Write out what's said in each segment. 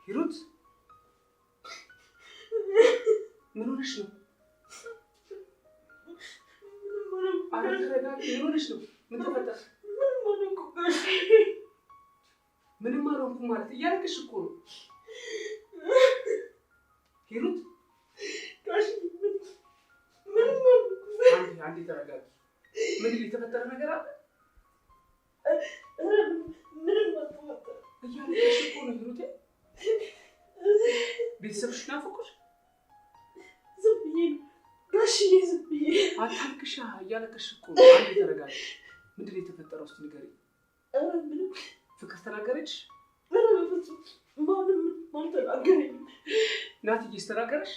ሂሩት ምን ሆነሽ ነው? አረ ተረጋጊ። ምን ሆነሽ ነው? ምን ተፈጠረ? ምንም አልሆንኩም ማለት እያለቅሽ እኮ ነው ሂሩት። አንዴ ተረጋጊ። ምን የተፈጠረ ነገር አለ? እያለቅሽ እኮ ነው ሂሩት። ቤተሰብሽ ናፈቁሽ? ዝም ብዬ ነው ጋሽዬ፣ ዝም ብዬ። አታልቅሻ፣ እያለቅሽ እኮ ነው። አንዴ ተረጋጊ። ምንድን ነው የተፈጠረው? እስኪ ንገሪኝ። ምንም። ፍቅር ተናገረች? በፍጹም ማንም አልተናገረኝም። ናትዬስ ተናገረሽ?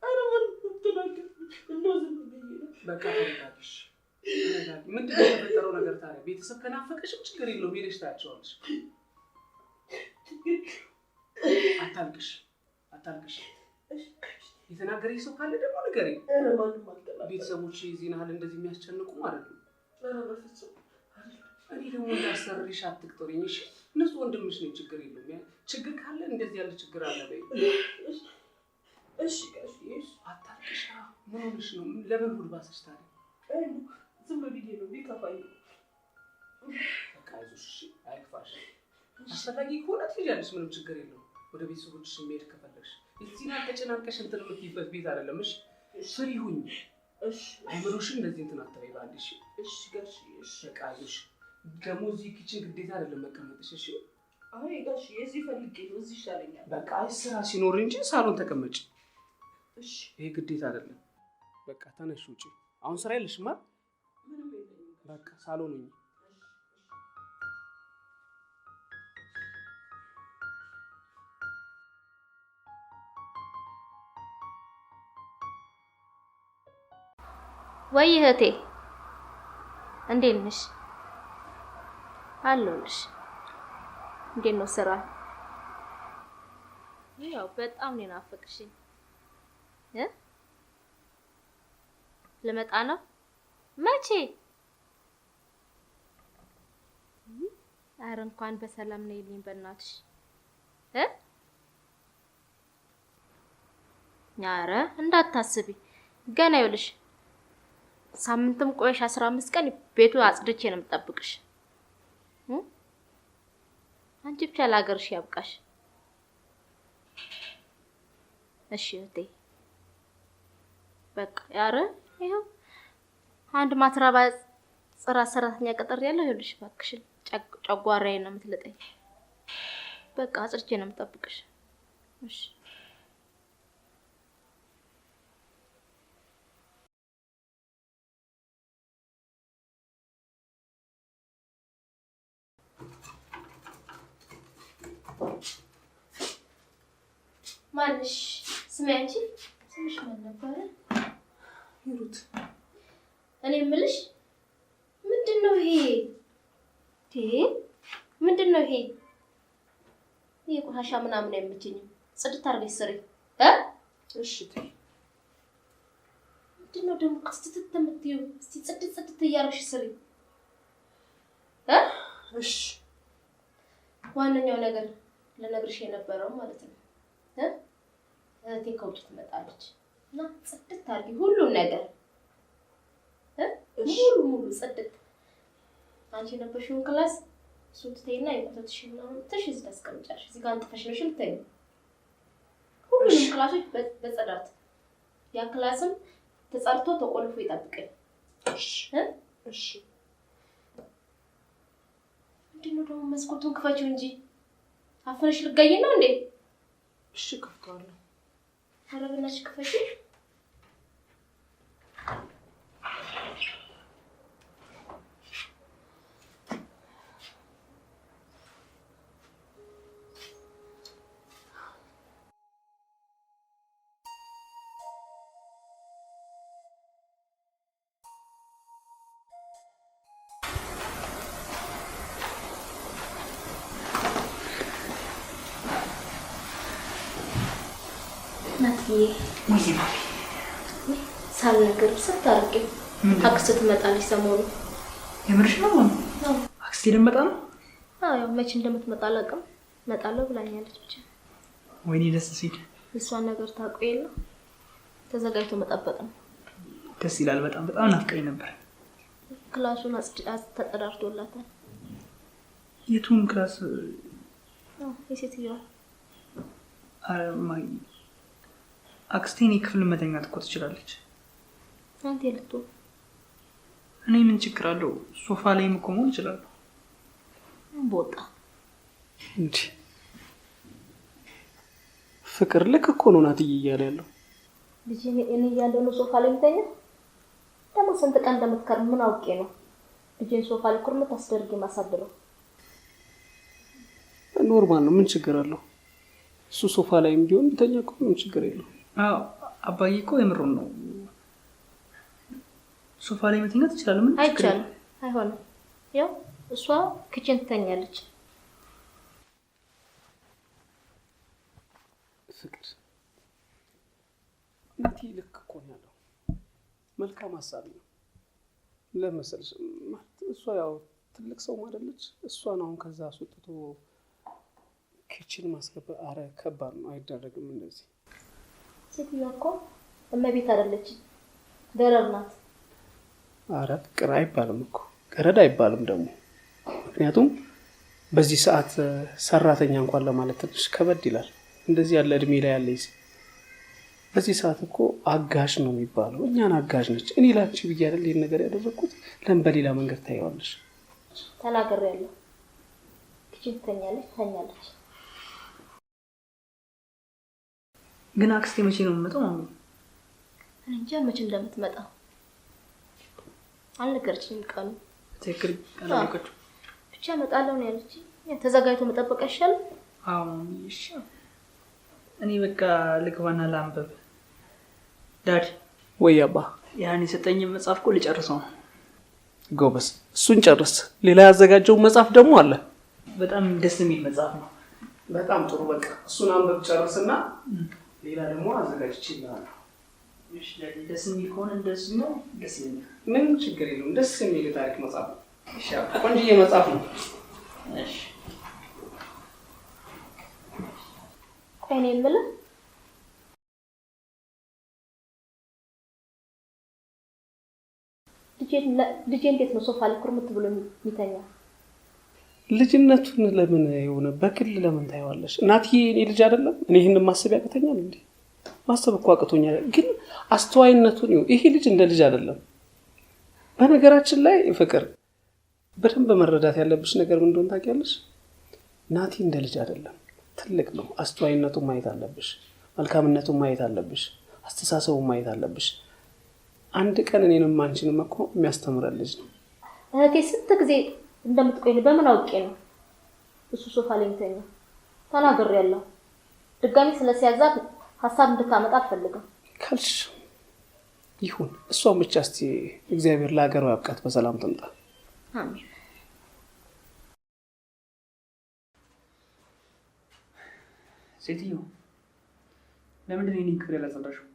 ማንም አልተናገረኝም። እንደው ዝም ብዬ ነው። በቃ ተረጋጊሽ፣ ተረጋጊ። ምንድን ነው የተፈጠረው ነገር ታዲያ? ቤተሰብ ከናፈቀሽም ችግር የለውም፣ ሄደሽ ታያቸዋለሽ። አታልቅሽ፣ አታልቅሽ። የተናገረሽ ሰው ካለ ደግሞ ንገሪኝ። ማንም አልተናገረኝም። ቤተሰቦች የዚህን ያህል እንደዚህ የሚያስጨንቁ ማለት ነው። በፍጹም እኔ ደግሞ እንዳሰሪሽ አትቅጠሪኝ እሺ? እነሱ ወንድምሽ ነኝ፣ ችግር የለውም። ችግር ካለ እንደዚህ ያለ ችግር አለ በይ። እሺ ጋሽዬ። አታልቅሻ። ምን ሆነሽ ነው? ለምን ሁሉ ባሰሽ ታዲያ? ዝም ብዬ ነው ቢከፋኝ። በቃ አይዞሽ እሺ፣ አይክፋሽ። አስፈላጊ ከሆነ ትሄጃለሽ፣ ምንም ችግር የለውም። ወደ ቤተሰቦችሽ መሄድ ከፈለግሽ እዚህና ተጨናንቀሽ እንትን የምትይበት ቤት አይደለም። እሺ ፍሪ ሁኚ። እሺ አይምሮሽን እንደዚህ እንትን አትበይ ባንዴ። እሺ እሺ ጋሽዬ። እሺ በቃ አይዞሽ። ደግሞ እዚህ ኪችን ግዴታ አይደለም መቀመጥሽ። እሺ አይ ጋሽዬ፣ እዚህ ፈልጌ ነው፣ እዚህ ይሻለኛል። በቃ አይ ስራ ሲኖር እንጂ ሳሎን ተቀመጭ። እሺ ይሄ ግዴታ አይደለም። በቃ ተነሽ ውጪ። አሁን ስራ የለሽም አይደል? ምንም የለኝም። በቃ ሳሎን ሁኚ። ወይ እህቴ እንዴት ነሽ? አለሁልሽ። እንዴት ነው ስራ? ያው በጣም ነው ናፈቅሽኝ። ልመጣ ነው። መቼ? ኧረ እንኳን በሰላም ነይልኝ በእናትሽ። ኧረ እንዳታስቢ ገና ይኸውልሽ ሳምንትም ቆይሽ 15 ቀን ቤቱ አጽድቼ ነው የምጠብቅሽ። አንቺ ብቻ ለሀገርሽ ያብቃሽ። እሺ እህቴ በቃ ኧረ ይኸው አንድ ማትረባ ጽዳት ሰራተኛ ቀጠር ያለው ይኸውልሽ እባክሽን ጨጓራዬን ነው የምትልጠኝ። በቃ አጽድቼ ነው የምጠብቅሽ። እሺ ማንሽ? ስሜ አንቺ ስምሽ ማን ነበረ? ሂሩት። እኔ የምልሽ ምንድነው ይሄ? ምንድነው ይሄ? ይሄ ቆሻሻ ምናምን አይመቸኝም። ጽድት አድርገሽ ስሪ። እሺ ተይ። ምንድነው ደግሞ ቅስትት የምትይው? እስቲ ጽድት እያደረግሽ ስሪ። እሺ ዋነኛው ነገር ለነግርሽ የነበረው ማለት ነው እህቴ ከውጭ ትመጣለች እና ጽድት አድርጊ ሁሉን ነገር ሙሉ ጽድት። አንቺ ነበርሽውን ክላስ እሱን ትተይና የቆተትሽን ምናምን ትሽ እዚህ ታስቀምጫለሽ። እዚህ ጋር አንጥፈሽ ነው ልትተይ ሁሉንም ክላሶች በጽዳት ያ ክላስም ተጸርቶ ተቆልፎ ይጠብቀኝ። እሺ ምንድነው ደግሞ መስኮቱን ክፈችው እንጂ አፍነሽ ልትገይ ነው እንዴ? እሺ ከፍተዋለሁ። ኧረ በእናትሽ ክፈችው። ናትዬ ወይ ማሚ ሳልነግር ስታርቂ አክስት ትመጣለች ሰሞኑን። የምርሽ ነው? አዎ አክስቴ ልትመጣ ነው? አዎ ያው መቼ እንደምትመጣ አላውቅም። እመጣለሁ ብላኛለች ብቻ። ወይኔ ደስ ሲል። እሷን ነገር ታውቁ የለ ተዘጋጅቶ መጠበቅ ነው። ደስ ይላል። በጣም በጣም ናፍቀኝ ነበር። ክላሱን ተጠራርቶላታል። የቱን ክላስ? የሴትዮዋ። ማይ አክስቴን የክፍል መተኛት እኮ ትችላለች። አንተ ልትቶ እኔ ምን ችግር አለው? ሶፋ ላይ መቆም እችላለሁ። ቦጣ እንዴ ፍቅር ልክ እኮ ነው ናትዬ እያለ ያለው። ልጅ እኔ እያለሁ ነው ሶፋ ላይ የምተኛ? ደግሞ ስንት ቀን እንደምትከርም ምን አውቄ ነው ልጄን ሶፋ ላይ ኩርምት አስደርጌ ማሳድረው? ኖርማል ነው። ምን ችግር አለው? እሱ ሶፋ ላይም ቢሆን ቢተኛ እኮ ምን ችግር የለው። አዎ አባዬ እኮ የምሩን ነው። ሶፋ ላይ መተኛት ትችላለህ። ምን ችግር አይቻልም። አይሆንም። ያው እሷ ክችን ትተኛለች። ፍቅር ናቲ ልክ እኮ ነው ያለው። መልካም ሀሳብ ነው። ለመሰልሽ ማለት እሷ ያው ትልቅ ሰው አይደለች። እሷን አሁን ከዛ አስወጥቶ ኪችን ማስገባት አረ ከባድ ነው። አይደረግም እንደዚህ። ሴትዮዋ እኮ እመቤት አይደለችም፣ ገረድ ናት። አረ ፍቅር አይባልም እኮ ገረድ አይባልም ደግሞ። ምክንያቱም በዚህ ሰዓት ሰራተኛ እንኳን ለማለት ትንሽ ከበድ ይላል። እንደዚህ ያለ እድሜ ላይ ያለ ይስ በዚህ ሰዓት እኮ አጋዥ ነው የሚባለው። እኛን አጋዥ ነች። እኔ ላንቺ ብዬ አይደል ይሄን ነገር ያደረኩት። ለምን በሌላ መንገድ ታየዋለሽ? ተናግሬያለሁ። ክችን ትተኛለች። ግን አክስቴ መቼ ነው የምትመጣው? ማሚ እንጃ መቼ እንደምትመጣ አልነገረችኝም ቀኑ። ትክክል አላውቅም። ብቻ እመጣለሁ ነው ያለችኝ። ተዘጋጅቶ መጠበቅ አይሻልም? አዎ እሺ። እኔ በቃ ልግባና ላንብብ። ዳድ ወይ አባ ያን የሰጠኝ መጽሐፍ እኮ ልጨርሰው ነው። ጎበስ፣ እሱን ጨርስ። ሌላ ያዘጋጀው መጽሐፍ ደግሞ አለ። በጣም ደስ የሚል መጽሐፍ ነው። በጣም ጥሩ። በቃ እሱን አንብብ ጨርስና ሌላ ደግሞ አዘጋጅቼ ይላል። እሺ ዳድ፣ ደስ የሚል ከሆነ እንደዚህ ነው። ደስ ይላል። ምንም ችግር የለውም። ደስ የሚል ታሪክ መጽሐፍ ነው። እሺ ቆንጆዬ መጽሐፍ ነው። እሺ እኔ የምልህ ልጄ እንዴት ነው ሶፋ ላይ ኩርምት ብሎ የሚተኛ? ልጅነቱን ለምን የሆነ በክል ለምን ታየዋለሽ? እናትዬ እኔ ልጅ አይደለም? እኔ ይሄንን ማሰብ ያቅተኛል እንዴ? ማሰብ እኮ አቅቶኛል። ግን አስተዋይነቱን ይሄ ልጅ እንደ ልጅ አይደለም። በነገራችን ላይ ፍቅር በደንብ መረዳት ያለብሽ ነገር ምን እንደሆነ ታውቂያለሽ? ናቲ እንደ ልጅ አይደለም፣ ትልቅ ነው። አስተዋይነቱን ማየት አለብሽ። መልካምነቱን ማየት አለብሽ። አስተሳሰቡን ማየት አለብሽ። አንድ ቀን እኔንም አንቺንም እኮ የሚያስተምረን ልጅ ነው። እህቴ ስንት ጊዜ እንደምትቆይ በምን አውቄ ነው እሱ ሶፋ ላይ የሚተኛ? ተናግሬያለሁ። ድጋሚ ስለሲያዛት ሀሳብ እንድታመጣ አልፈልግም ካልሽ ይሁን። እሷን ብቻ እስቲ እግዚአብሔር ለሀገሯ ያብቃት፣ በሰላም ትምጣ። አሜን። ሴትዮ ለምንድን ነው ክፍል ያላጸዳሽው?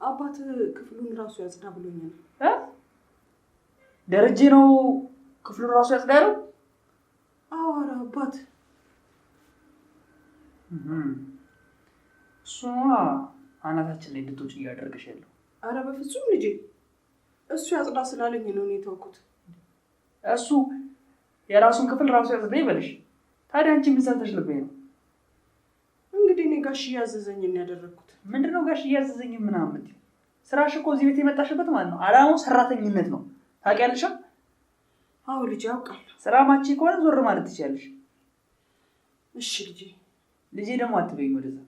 አባት ክፍሉን ራሱ ያጽዳ ብሎኛል። ደረጀ ነው ክፍሉን ራሱ ያጽዳው? አዎ ኧረ አባት እሱ አናታችን ላይ እንድትወጪ እያደረገሽ ያለው። ኧረ በፍጹም ልጄ፣ እሱ ያጽዳ ስላለኝ ነው እኔ ተውኩት። እሱ የራሱን ክፍል ራሱ ያጽዳ ይበልሽ። ታዲያ አንቺ ምን ሰርተሽ ልበይ ነው? እንግዲህ እኔ ጋሽ እያዘዘኝን ያደረኩት። ምንድነው ጋሽ እያዘዘኝ ምናምን? ስራሽ እኮ እዚህ ቤት የመጣሽበት ማለት ነው። አላማው ሰራተኝነት ነው። ታውቂያለሽ? አዎ ልጄ አውቃለሁ። ስራ ማቺ ከሆነ ዞር ማለት ትችያለሽ። እሺ ልጄ። ልጄ ደግሞ አትበይኝ ወደዛ።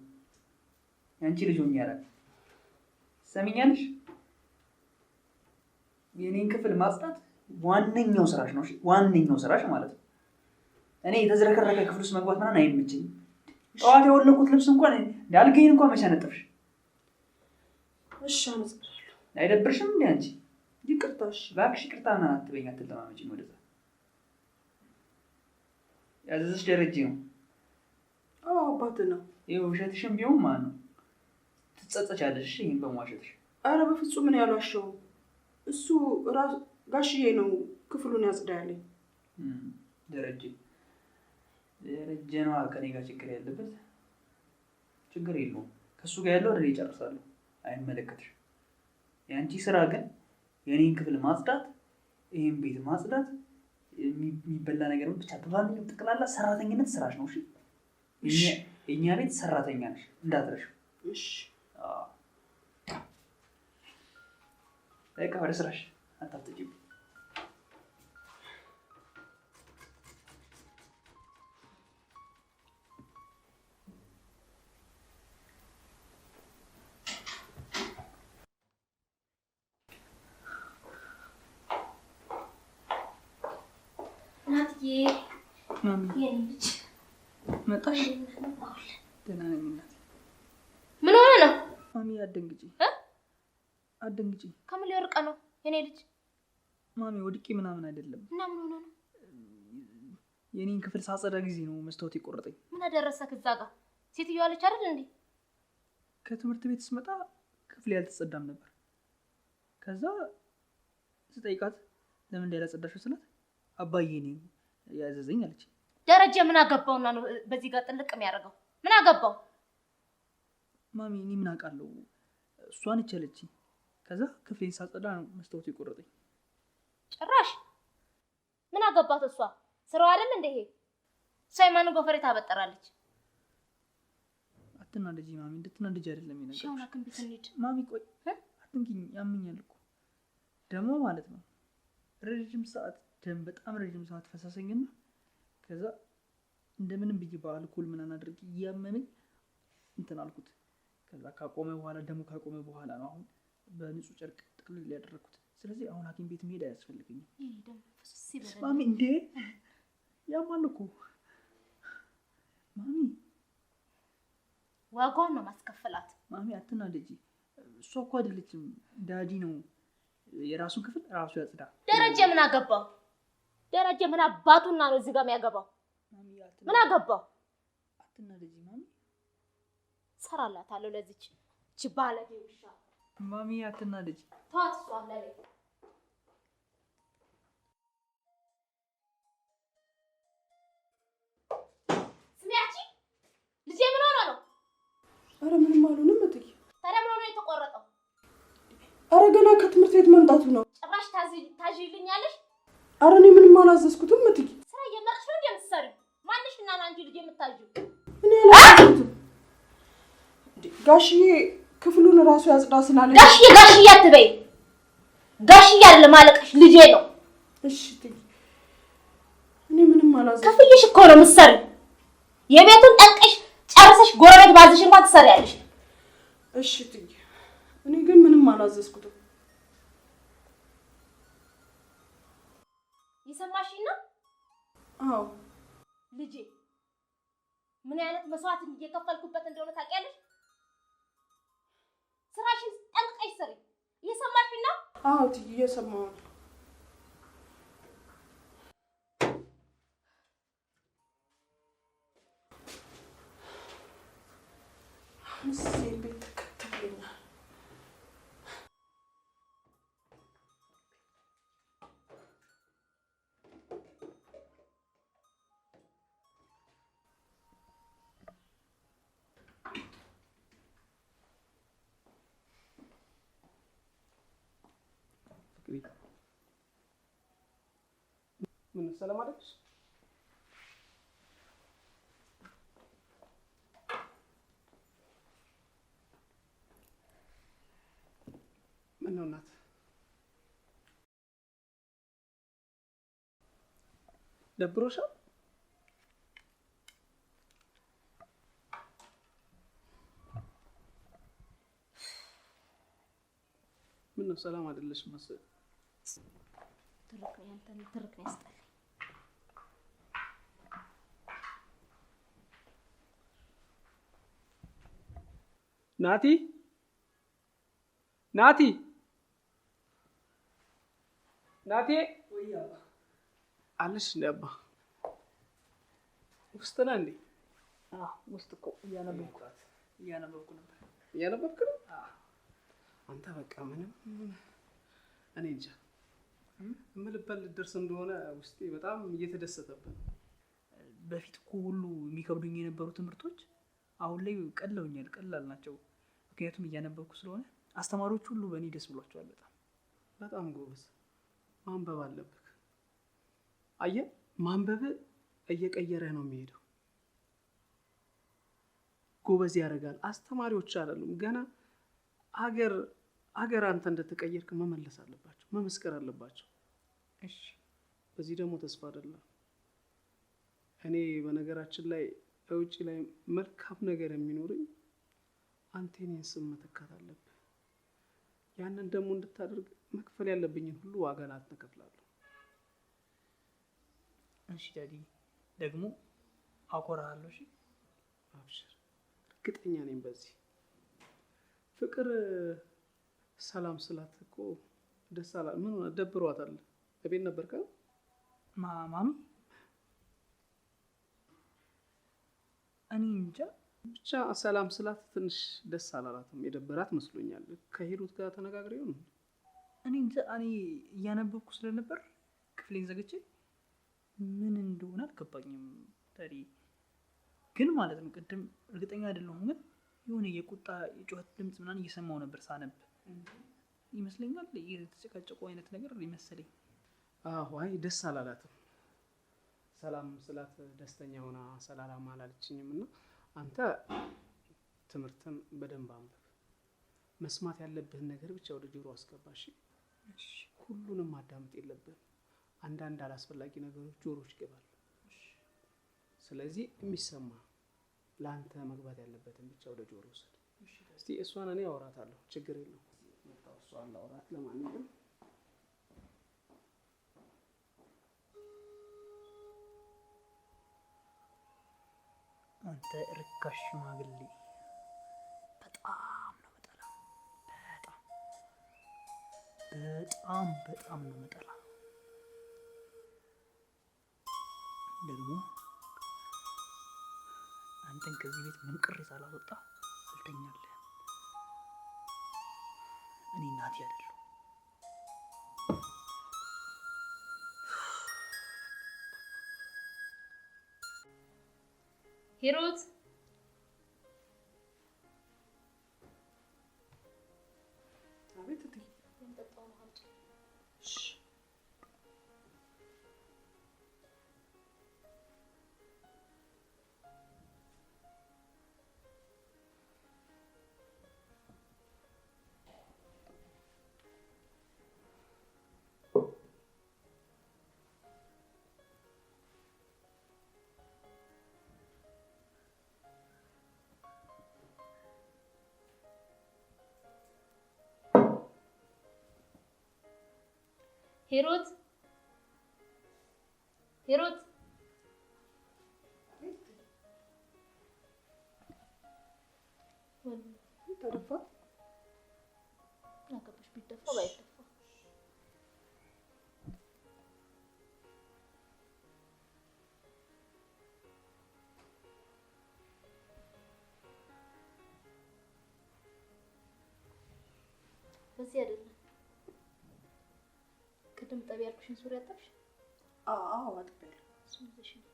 ያንቺ ልጅ ሆኜ ያላል። ሰሚኛለሽ? የኔን ክፍል ማጽዳት ዋነኛው ስራሽ ነው። ዋነኛው ስራሽ ማለት ነው። እኔ የተዝረከረከ ክፍል ውስጥ መግባት ምናምን አይመቸኝም። ጠዋት የወለኩት ልብስ እንኳን እንዳልገኝ እንኳን መቼ አነጠፍሽ? እሺ አመሰግናለሁ። አይደብርሽም እንዴ አንቺ? ይቅርታ። እሺ እባክሽ ይቅርታ ምናምን አትበይኝ፣ አትለማመጪኝ ወደዛ። ያዘዝሽ ደረጀ ነው? አዎ አባት ነው። ይኸው ውሸትሽም ቢሆን ማለት ነው ትጸጸቻለሽ ይሄን በመዋሸትሽ። ኧረ በፍጹም ምን ያሏሸው? እሱ ራሱ ጋሽዬ ነው ክፍሉን ያጽዳ ያለኝ። ደረጀ ነው ከኔ ጋር ችግር ያለበት። ችግር የለውም ከሱ ጋር ያለው እኔ እጨርሳለሁ። አይመለከትሽም። ያንቺ ስራ ግን የኔን ክፍል ማጽዳት፣ ይሄን ቤት ማጽዳት፣ የሚበላ ነገር ብቻ በማንኛውም ጠቅላላ ሰራተኝነት ስራሽ ነው። እሺ የኛ ቤት ሰራተኛ ነሽ እንዳትረሺው። እሺ በቃ ወደ ስራሽ አታፍጥጪ። መጣሽ? ደህና ነኝ እናቴ። ምን ሆነ ነው? ማሚ አትደንግጪ አትደንግጪ። ከምን ሊወርቅ ነው የኔ ልጅ? ማሚ ወድቄ ምናምን አይደለም። እና ምን ሆነ ነው? የኔን ክፍል ሳጸዳ ጊዜ ነው መስታወት የቆረጠኝ። ምን አደረሰክ እዛ ጋር? ሴትዮዋ አለች አይደል እንዴ? ከትምህርት ቤት ስመጣ ክፍሌ ያልተጸዳም ነበር። ከዛ ስጠይቃት ለምን እንዳላጸዳሽው ስላት አባዬ ነኝ ያዘዘኝ አለች። ደረጀ ምን አገባውና ነው በዚህ ጋር ጥልቅ የሚያደርገው? ምን አገባው? ማሚ እኔ ምን አውቃለሁ? እሷን እቻለችኝ። ከዛ ክፍሌን ሳጸዳ ነው መስታወት የቆረጠኝ። ጭራሽ ምን አገባት እሷ? ስራው አይደል እንዴ ይሄ? ሳይማኑ ጎፈሬ ታበጠራለች። አትናደጂ ማሚ፣ እንድትናደጂ አይደለም ይነገር። ሻውና ክንቢት እንሂድ። ማሚ ቆይ አትንኪኝ፣ ያመኛል እኮ ደግሞ ማለት ነው። ረጅም ሰዓት በጣም ረጅም ሰዓት ፈሳሰኝና ከዛ እንደምንም ብዬ በአልኮል ምናምን አድርጌ እያመመኝ እንትን አልኩት። ከዛ ካቆመ በኋላ ደሙ ካቆመ በኋላ ነው አሁን በንጹህ ጨርቅ ጥቅልል ያደረኩት። ስለዚህ አሁን ሐኪም ቤት መሄድ አያስፈልገኝም። ማሚ እንዴ ያማል እኮ ማሚ። ዋጋውን ነው ማስከፈላት። ማሚ አትናደጂ። እሷ እኮ አይደለችም ዳዲ ነው የራሱን ክፍል ራሱ ያጽዳ። ደረጀ ምን አገባው? ደረጀ ምን አባቱና ነው እዚህ ጋር የሚያገባው? ምን አገባው? አትናደጂ ማሚ። ሰራላታለሁ ለዚች ባለጌ ውሻ። ማሚ አትናደጂ። ተዋት እሷን ለኔ። ስሚያቺ ልጄ ምን ሆነ ነው? ኧረ ምንም አልሆነም እትዬ። ታዲያ ምን ሆነ የተቆረጠው? ኧረ ገና ከትምህርት ቤት መምጣቱ ነው። ጭራሽ ታዥልኛለሽ? ኧረ እኔ ምንም አላዘዝኩትም እትዬ። ስራ እየመረጥሽ ነው እንደምትሰሪው? ማንሽና ነው አንቺ ልጅ የምታዥው? እኔ አላዘዝኩትም። ጋሽዬ ክፍሉን ራሱ ያጽዳ ስላለኝ። ጋሽዬ አትበይ። ጋሽዬ አይደለም ማለቅሽ ልጄ ነው። እሺ እትዬ እኔ ምንም አላዘዝኩትም። ከፍዬሽ እኮ ነው የምትሰሪው። የቤቱን ጠንቀሽ ጨርሰሽ ጎረቤት ባዝሽ እንኳን ትሰሪያለሽ። እሺ እትዬ እኔ ግን ምንም አላዘዝኩትም። ይሰማሽኝ ነው? አዎ ልጄ ምን አይነት መስዋዕት እየከፈልኩበት እንደሆነ ታውቂያለሽ? ስራሽን ጠንቅቀሽ ስሪ። እየሰማሽኝ ነው? አዎ እትዬ እየሰማሁ ነው። እዚህ ቤት ተከተለኛል። ምን ሰላም አይደልሽ? ምን ነው እናት? ደብሮሻል? ምን ነው ሰላም አይደለሽ መሰል? ትርክ ነው ያንተን ትርክ ነው ያስጠላኝ። ናቲ ወይ አባ አለሽ እንደ አባ ውስጥ ነህ እንዴ? ውስጥ እኮ እያነበብኩ ነበር። እያነበብክ ነው? አንተ በቃ ምንም እኔ እንጃ እምልበት ልደርስ እንደሆነ ውስጤ በጣም እየተደሰተብን። በፊት እኮ ሁሉ የሚከብዱኝ የነበሩ ትምህርቶች አሁን ላይ ቀለውኛል፣ ቀላል ናቸው። ምክንያቱም እያነበብኩ ስለሆነ አስተማሪዎች ሁሉ በእኔ ደስ ብሏቸዋል። በጣም ጎበዝ። ማንበብ አለብህ። አየህ፣ ማንበብ እየቀየረ ነው የሚሄደው። ጎበዝ ያደርጋል። አስተማሪዎች አይደሉም ገና አገር አንተ እንደተቀየርክ መመለስ አለባቸው፣ መመስከር አለባቸው። እሺ፣ በዚህ ደግሞ ተስፋ አይደለም። እኔ በነገራችን ላይ በውጭ ላይ መልካም ነገር የሚኖርኝ አንተ የኔን ስም መተካት አለብህ። ያንን ደግሞ እንድታደርግ መክፈል ያለብኝን ሁሉ ዋጋ ላንተ እከፍላለሁ። እሺ ዳዲ፣ ደግሞ አኮራሃለሁ። እሺ፣ አብሽር፣ እርግጠኛ ነኝ በዚህ። ፍቅር ሰላም ስላት እኮ ደስ አላት። ምን ሆነ? ደብሯታል። እቤት ነበርካ? ማሚ እኔ እንጃ ብቻ ሰላም ስላት ትንሽ ደስ አላላትም። የደበራት መስሎኛል። ከሂሩት ጋር ተነጋግሬ ይሆን? እኔ እንጃ። እኔ እያነበብኩ ስለነበር ክፍሌን ዘግቼ ምን እንደሆነ አልገባኝም። ዳዲ ግን ማለት ነው ቅድም እርግጠኛ አይደለሁም፣ ግን የሆነ የቁጣ የጩኸት ድምፅ ምናምን እየሰማው ነበር ሳነብ ይመስለኛል። የተጨቃጨቁ አይነት ነገር ይመስለኝ። አዎ፣ አይ ደስ አላላትም። ሰላም ስላት ደስተኛ ሆና ሰላም አላለችኝም። እና አንተ ትምህርትን በደንብ አንብብ። መስማት ያለብህን ነገር ብቻ ወደ ጆሮ አስገባሽ። ሁሉንም ማዳመጥ የለብህም። አንዳንድ አላስፈላጊ ነገሮች ጆሮች ይገባሉ። ስለዚህ የሚሰማ ለአንተ መግባት ያለበትን ብቻ ወደ ጆሮ ውሰድ። እስቲ እሷን እኔ አወራታለሁ፣ ችግር የለውም። እሷን ላውራት። ለማንኛውም አንተ ርካሽ ሽማግሌ በጣም ነው መጠላ። በጣም ነው መጠላ። ደግሞ አንተን ከዚህ ቤት ምን ቅር ሳላወጣ አልተኛለህም። እኔ እናቴ አይደለሁ። ሂሩት አቤት እቴ። ሂሩት ተደፋ አገባሽ ቢደፋ ባይደፋ በዚህ አይደለም። ቅድም ጠቢ ያልኩሽን ሱሪ አጠብሽ? አዎ አጥቤያለሁ። እሱን ይዘሽ ነው።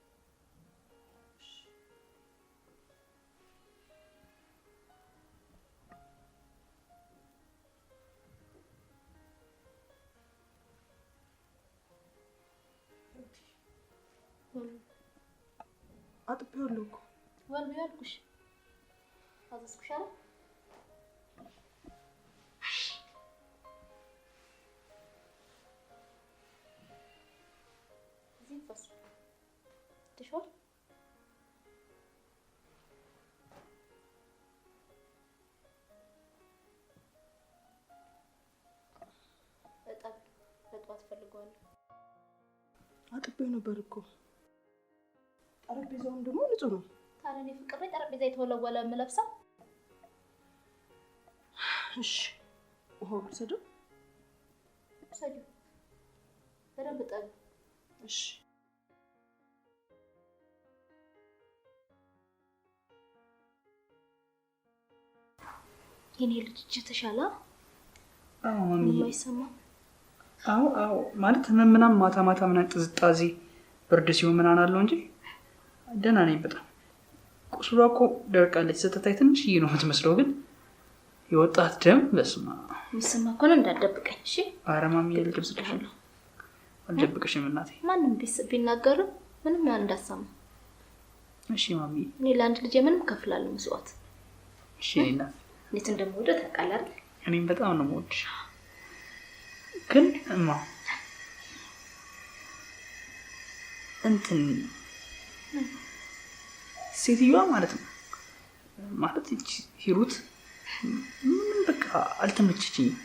አጥቤያለሁ እኮ። ወልቢ ያልኩሽ አዘዝኩሽ አይደል? እዚህ ፈስ ትሽዋል። በጣም ለጧት ፈልገዋለሁ። አጥቤው ነበር እኮ። ጠረጴዛውም ደግሞ ንጹህ ነው። ታዲያ እኔ ፍቅር ላይ ጠረጴዛ የተወለወለ የምለብሰው? እሺ ውሃው ልውሰደው? ውሰጂው፣ በደንብ ጠቢ። እሺ የኔ ልጅ እጅ ተሻለ? አዎ ማሚ፣ ምንም አይሰማም? አዎ ማለት ምናምን ማታ ምናምን ጥዝጣዜ ብርድ ሲሆን ምናምን አለው እንጂ ደህና ነኝ በጣም። ቁስሏ እኮ ደርቃለች። ስትታይ ትንሽዬ ነው የምትመስለው፣ ግን የወጣት ደም በስማ የሚሰማ እኮ ነው። እንዳትደብቀኝ እሺ? ኧረ ማሚ አልደብቅሽም እናቴ። ማንም ቢናገሩ ምንም እንዳሰማ እሺ ማሚ። እኔ ለአንድ ልጄ ምንም ከፍላለሁ መስዋዕት። እሺ እናት። እንዴት እንደምወደው ታውቃለህ አይደል? እኔም በጣም ነው የምወድሽ። ግን እማ እንትን ሴትዮዋ ማለት ነው ማለት ሂሩት ምንም በቃ አልተመቸችኝም።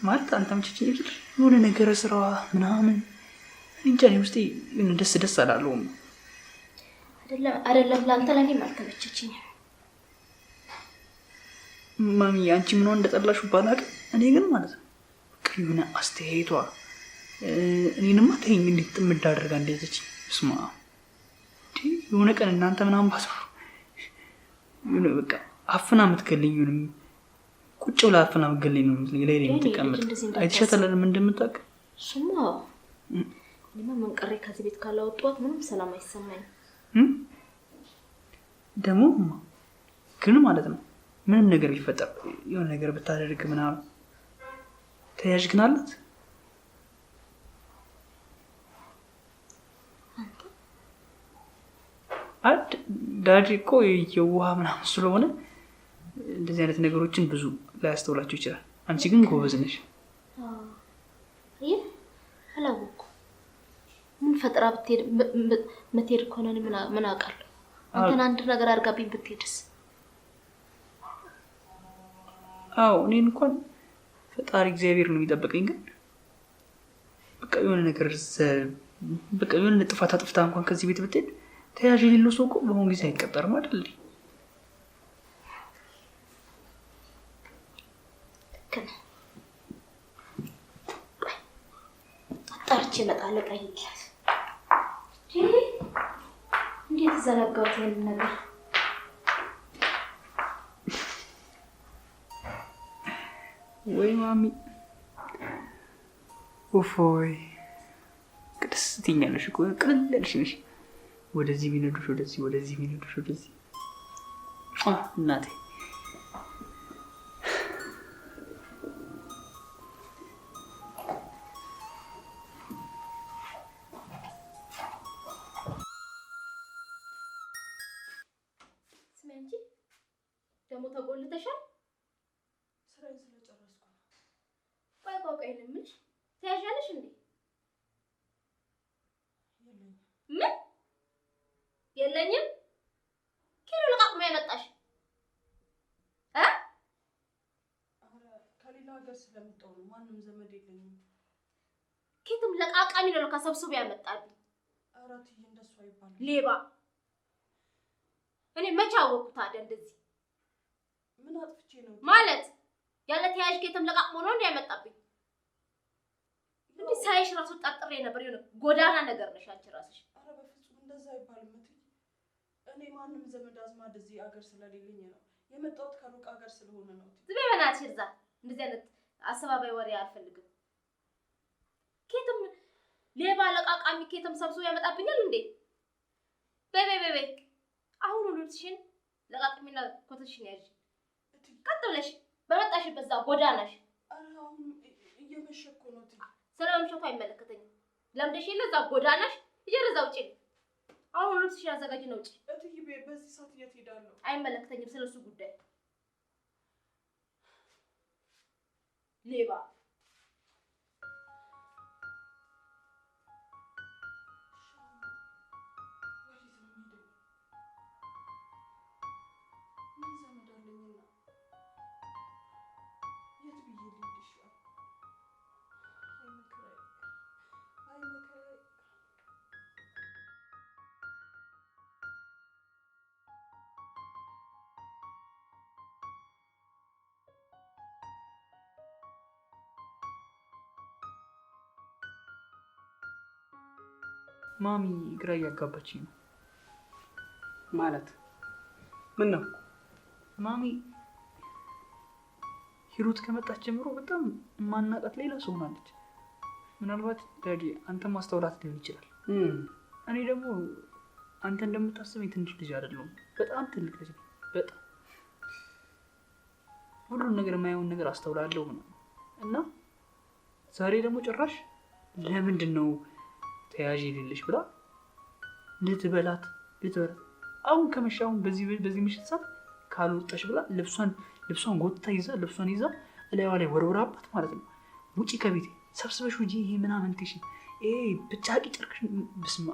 ማለት አልተመቸችኝም ስል የሆነ ነገር ስራዋ ምናምን እንጃ እኔ ውስጤ ደስ አላለውም። አይደለም ለአንተ ለእኔም አልተመቸችኝም። ማሚ አንቺ ምንሆን እንደጠላሹ ባላውቅም እኔ ግን ማለት ነው በቃ የሆነ አስተያየቷ እኔንማ ተይኝ እንዴት ጥምድ አድርጋ እንደያዘችኝ ስማ የሆነ ቀን እናንተ ምናምን ባሰሩ የሆነ በቃ አፍና የምትገለኝ ሆንም ቁጭ ብላ አፍና የምትገለኝ ነው ላይ የምትቀመጥ አይተሻታል እንደምታውቅ እሱማ እኔማ መንቀሬ ከዚህ ቤት ካላወጣኋት ምንም ሰላም አይሰማኝም። ደግሞ ግን ማለት ነው ምንም ነገር ቢፈጠር የሆነ ነገር ብታደርግ ምናምን ተያዥ ግን አላት። ዳዲ እኮ የውሃ ምናምን ስለሆነ እንደዚህ አይነት ነገሮችን ብዙ ላያስተውላቸው ይችላል። አንቺ ግን ጎበዝ ነሽ። ይህ አላወኩም። ምን ፈጥራ ብትሄድ ከሆነ ምን አውቃለሁ? አንተን አንድ ነገር አድርጋብኝ ብትሄድስ? አዎ እኔን እንኳን ፈጣሪ እግዚአብሔር ነው የሚጠብቀኝ። ግን በቃ የሆነ ነገር በቃ የሆነ ጥፋት አጥፍታ እንኳን ከዚህ ቤት ብትሄድ ተያዥ የሌለው ሰው እኮ በአሁኑ ጊዜ አይቀጠርም አይደል? አጣርቼ እመጣለሁ። ጠይቂያት። እንዴት ዘነጋሁት ይሄንን ነገር? ወይ ማሚ ኡፎይ ቅድስ ትይኛለሽ እኮ ቅልል ያልሽ ነሽ። ወደዚህ ቢነዱሽ ወደዚህ ቢነዱሽ ወደዚህ እናቴ ስሚ አንቺ ደግሞ ተጎልተሻል። ስራዬን ስለጨረስኩ ነው። ቆይ ልምልሽ ትያዣለሽ እንዴ? የለኝም። ምን የለኝም? ኪሎ ለቃቅማ ያመጣሽ ከሌላ ሀገር ስለመጣሁ ነው። ማንም ዘመድ የለኝም። ኬትም ለቃቃሚ ነው ከሰብስቦ ያመጣል። ኧረ እትዬ እንደሱ አይባልም። ሌባ። እኔ መቼ አወኩ ታዲያ? እንደዚህ ምን አጥፍቼ ነው ማለት? ያለ ተያዥ ኬትም ለቃቅሞ ነው እንዴ ያመጣብኝ? እንዴ ሳይሽ ራሱ ጠርጥሬ ነበር። የሆነ ጎዳና ነገር ነሽ አንቺ ራስሽ። ኧረ በፍጹም እንደዛ አይባልም እትዬ። እኔ ማንም ዘመድ አዝማድ እዚህ ሀገር ስለሌለኝ ነው የመጣሁት። ከሩቅ ሀገር ስለሆነ ነው እትዬ። ዝም በይ በእናትሽ እዛ። እንደዚህ አይነት አሰባባይ ወሬ አልፈልግም። ኬትም ሌባ ለቃቃሚ ኬትም ሰብስቦ ያመጣብኛል እንዴ? በይ አሁን ልብስሽን ለቃቅሚና ኮተትሽን ያዥ። ቀጥ ብለሽ በመጣሽበት እዛ ጎዳናሽ። ኧረ አሁን እየመሸ እኮ ነው እትዬ። ስለመምሸቱ አይመለከተኝም። ለምደሽ የለ እዛ ጎዳናሽ እየረዛ ውጪ። አሁን ልብስሽን አዘጋጅ ነው ውጪ። እትዬ በዚህ ሰዓት የት ሄዳለሁ? አይመለከተኝም ስለሱ ጉዳይ። ሌባ ማሚ ግራ እያጋባችኝ ነው። ማለት ምን ነው ማሚ? ሂሩት ከመጣች ጀምሮ በጣም ማናቃት ሌላ ሰው ሆናለች። ምናልባት ዳዲ አንተ ማስተውላት ሊሆን ይችላል። እኔ ደግሞ አንተ እንደምታስበኝ ትንሽ ልጅ አይደለሁም፣ በጣም ትልቅ ልጅ ነኝ። በጣም ሁሉን ነገር የማየውን ነገር አስተውላለሁ እና ዛሬ ደግሞ ጭራሽ ለምንድን ነው ተያዥ የሌለሽ ብላ ልትበላት አሁን ከመሻ አሁን በዚህ ምሽት ሰዓት ካልወጣሽ ብላ ልብሷን ጎትታ ልብሷን ይዛ እላይዋ ላይ ወርወራባት ማለት ነው። ውጪ ከቤቴ ሰብስበሽ ውጪ፣ ይሄ ምናምን ትሽን ይሄ ብቻቂ ጨርቅሽ ብስማ።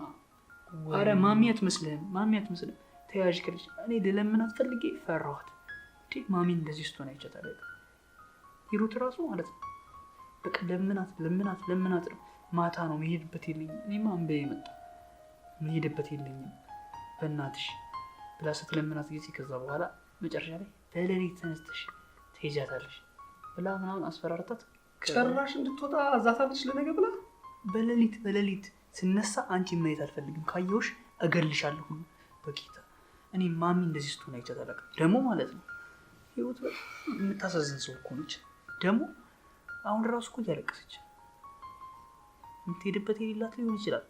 አረ ማሚ አትመስልም ተያዥ ከልጅ እኔ ልለምናት ፈልጌ ፈራኋት። ማሚን እንደዚህ ስትሆን አይቻታለሁ። ሂሩት ራሱ ማለት ነው በቃ ለምናት ነው። ማታ ነው መሄድበት የለኝም እኔማ አንበ የመጣ መሄድበት የለኝም በእናትሽ ብላ ስትለምናት ጊዜ ከዛ በኋላ መጨረሻ ላይ በሌሊት ተነስተሽ ትሄጃታለሽ ብላ ምናምን አስፈራርታት ጭራሽ እንድትወጣ ዛታለች ለነገ ብላ በሌሊት ስነሳ አንቺ ማየት አልፈልግም፣ ካየሁሽ እገልሻለሁ በጌታ። እኔ ማሚ እንደዚህ ስትሆን አይቻታለሁ ደግሞ ማለት ነው። ሂሩት የምታሳዝን ሰው እኮ ነች። ደግሞ አሁን ራሱ እኮ እያለቀሰች የምትሄድበት የሌላት ሊሆን ይችላል።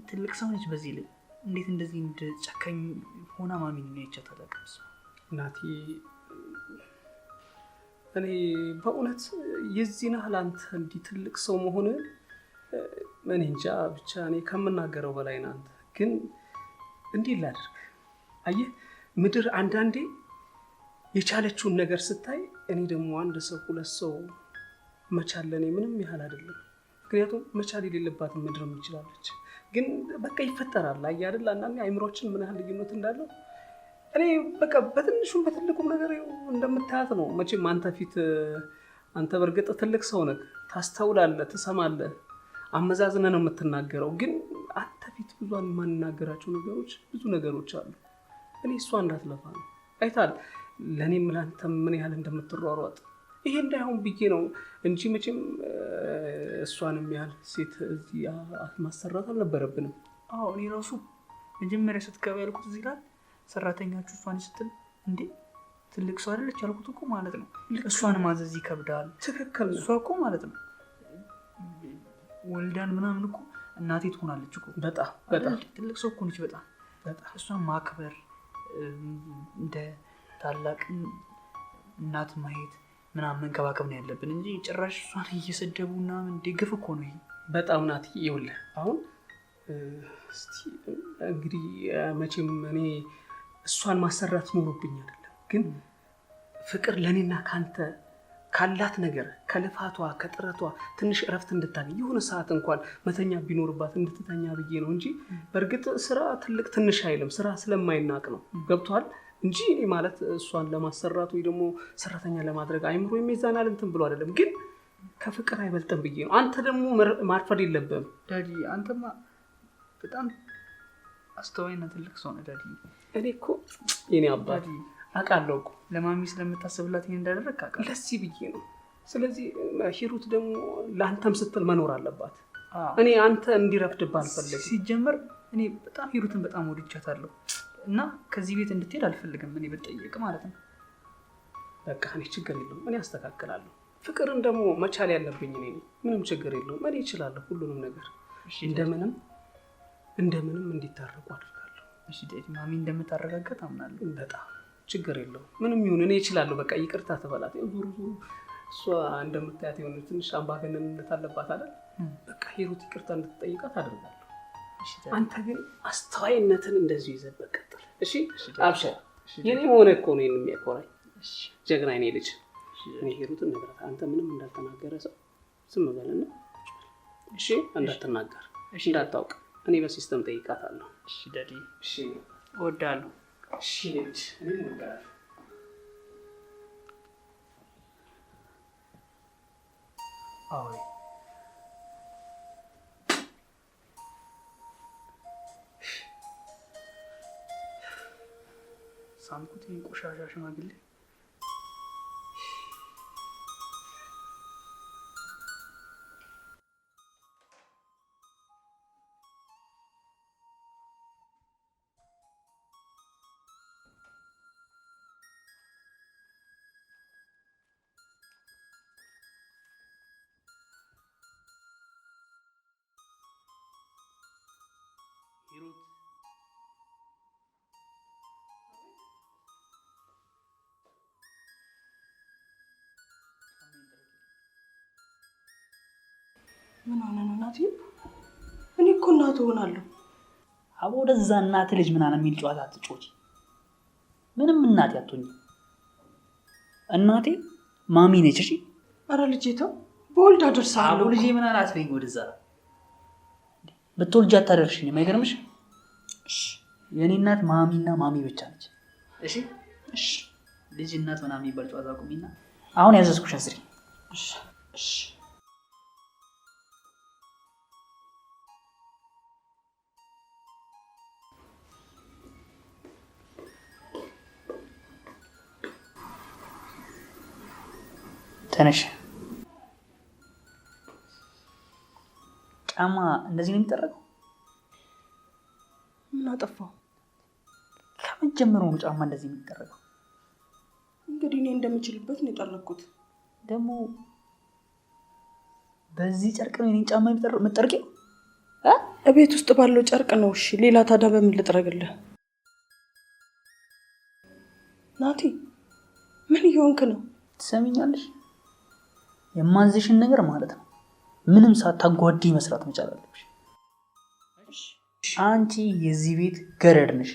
ትልቅ ሰው ነች። በዚህ ላይ እንዴት እንደዚህ ጨካኝ ሆና ማሚን ነው አይቻታለሁ። ናቲ እኔ በእውነት የዚህን ያህል አንተ እንዲህ ትልቅ ሰው መሆንህ እኔ እንጃ። ብቻ እኔ ከምናገረው በላይ ነው። አንተ ግን እንዲህ ላድርግ። አየህ ምድር አንዳንዴ የቻለችውን ነገር ስታይ፣ እኔ ደግሞ አንድ ሰው ሁለት ሰው መቻል ለእኔ ምንም ያህል አይደለም። ምክንያቱም መቻል የሌለባትን ምድር ትችላለች። ግን በቃ ይፈጠራል። አየህ አይደል አንዳንዴ አይምሮችን ምን ያህል ልዩነት እንዳለው። እኔ በቃ በትንሹም በትልቁም ነገር እንደምታያት ነው። መቼም አንተ በእርግጥ ትልቅ ሰው ነህ፣ ታስተውላለህ፣ ትሰማለህ፣ አመዛዝነህ ነው የምትናገረው። ግን አንተ ፊት ብዙ የማንናገራቸው ብዙ ነገሮች አሉ። እኔ እሷ እንዳትለፋ ነው። አይታል ለእኔም ለአንተም ምን ያህል እንደምትሯሯጥ። ይሄ እንዳይሆን ብዬ ነው እንጂ መቼም እሷንም ያህል ሴት እዚህ ማሰራት አልነበረብንም። አዎ እኔ ራሱ መጀመሪያ ስትገባ ያልኩት እዚህ ላይ ሰራተኛችሁ እሷን ስትል እንዴ ትልቅ ሰው አይደለች ያልኩት እኮ ማለት ነው። እሷን ማዘዝ ይከብዳል። ትክክል ነው። እሷ እኮ ማለት ነው ወልዳን ምናምን እኮ እናቴ ትሆናለች እኮ። በጣም ትልቅ ሰው እኮ ነች። በጣም እሷን ማክበር እንደ ታላቅ እናት ማየት ምናምን መንከባከብ ነው ያለብን እንጂ ጭራሽ እሷን እየሰደቡ ምናምን እንደግፍ እኮ ነው ይሄ። በጣም ናት። ይኸውልህ አሁን እስቲ እንግዲህ መቼም እኔ እሷን ማሰራት ኖሮብኝ አይደለም፣ ግን ፍቅር ለኔና ካንተ ካላት ነገር ከልፋቷ ከጥረቷ ትንሽ እረፍት እንድታገኝ የሆነ ሰዓት እንኳን መተኛ ቢኖርባት እንድትተኛ ብዬ ነው እንጂ በእርግጥ ስራ ትልቅ ትንሽ አይልም፣ ስራ ስለማይናቅ ነው። ገብቷል እንጂ እኔ ማለት እሷን ለማሰራት ወይ ደግሞ ሰራተኛ ለማድረግ አይምሮ የሚዛናል እንትን ብሎ አይደለም፣ ግን ከፍቅር አይበልጥም ብዬ ነው። አንተ ደግሞ ማርፈድ የለብህም ዳዲ። አንተማ በጣም አስተዋይና ትልቅ ሰው ነህ ዳዲ። እኔ እኮ የኔ አባት አውቃለሁ እኮ ለማሚ ስለምታስብላት ይሄን እንዳደረግ አውቃለሁ። ለዚህ ብዬ ነው። ስለዚህ ሂሩት ደግሞ ለአንተም ስትል መኖር አለባት። እኔ አንተ እንዲረፍድብህ አልፈልግም። ሲጀመር እኔ በጣም ሂሩትን በጣም ወድጃታለሁ እና ከዚህ ቤት እንድትሄድ አልፈልግም። እኔ ብትጠይቅ ማለት ነው። በቃ እኔ ችግር የለውም፣ እኔ አስተካክላለሁ። ፍቅርን ደግሞ መቻል ያለብኝ እኔ ምንም ችግር የለውም። እኔ እችላለሁ ሁሉንም ነገር። እንደምንም እንዲታረቁ አድርጋለሁ። እሺ ዳዲ፣ ማሚ እንደምታረጋጋት አምናለሁ። በጣም ችግር የለውም። ምንም ይሁን እኔ እችላለሁ። በቃ ይቅርታ ተበላት። ዙሩ እሷ እንደምታያት የሆነ ትንሽ አምባገነንነት አለባት አይደል? በቃ ሂሩት ይቅርታ እንድትጠይቃት አድርጋለሁ። አንተ ግን አስተዋይነትን እንደዚሁ ይዘህ ቀጥል። እሺ አብሽር። የኔ መሆነ እኮ ነው የሚያኮራኝ። ጀግና የኔ ልጅ። እኔ ሂሩትን ነግራት፣ አንተ ምንም እንዳልተናገረ ሰው ዝም በልና እሺ፣ እንዳትናገር እንዳታውቅ። እኔ በሲስተም ጠይቃታለሁ። እሺ ዳዲ። እሺ እወዳለሁ። እሺ ልጅ፣ እኔ እወዳለሁ። አዎ ሳምኩት ቆሻሻ ሽማግሌ። ምን ሆነ ነው ናቲ? እኔ እኮ እናት ሆናለሁ። አቦ ወደዛ እናት ልጅ ምናምን የሚል ጨዋታ አትጮች። ምንም እናቴ አትሆኝ። እናቴ ማሚ ነች። እሺ አረ ልጄ ተው፣ በወልድ አደርሳለሁ። አቦ ልጄ ምናምን አትበይኝ። ወደዛ ብትወልጂ አታደርሽኝም። አይገርምሽ? እሺ የኔ እናት ማሚና ማሚ ብቻ ነች። እሺ እሺ ልጅ እናት ምናምን የሚባል ጨዋታ አቁሚና አሁን ያዘዝኩሽ አስሪ። እሺ እሺ ተነሽ። ጫማ እንደዚህ ነው የሚጠረገው? ምን አጠፋው? ከመጀመሩ ነው ጫማ እንደዚህ የሚጠረገው? እንግዲህ እኔ እንደምችልበት ነው የጠረኩት። ደግሞ በዚህ ጨርቅ ነው የኔን ጫማ የምጠርቂው? እቤት ውስጥ ባለው ጨርቅ ነው። እሺ ሌላ ታዲያ በምን ልጥረግልህ? ናቲ ምን እየሆንክ ነው? ትሰሚኛለሽ? የማንዝሽን ነገር ማለት ነው ምንም ሳታጓዲ መስራት መቻል አለብሽ። አንቺ የዚህ ቤት ገረድ ነሽ።